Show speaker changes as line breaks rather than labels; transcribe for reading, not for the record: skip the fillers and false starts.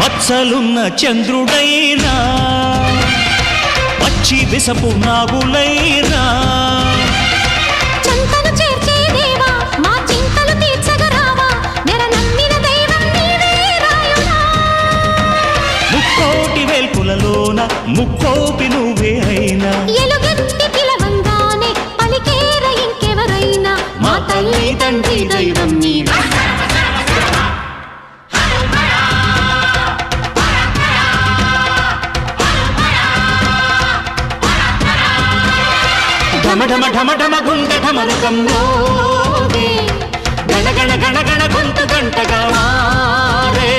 మచ్చలున్న చంద్రుడైనా పచ్చి విసపు నాగులైనా
చంతను చేర్చే దేవా మా చింతలు తీర్చగరావా నెర నమ్మిన దైవం నీవే రాయుడా
ముక్కోటి వేల్పులలోన ముక్కోపి నువ్వే అయినా
ఎలుగెత్తి పిలవంగానే పలికేర ఇంకెవరైనా
మా తల్లి తండ్రి దైవం నీవే ఢమ ఢమ ఢమ ఢమ గుండె ఢమరుకం మోగే గణ గణ గణ గణ గొంతు గంటగా మారే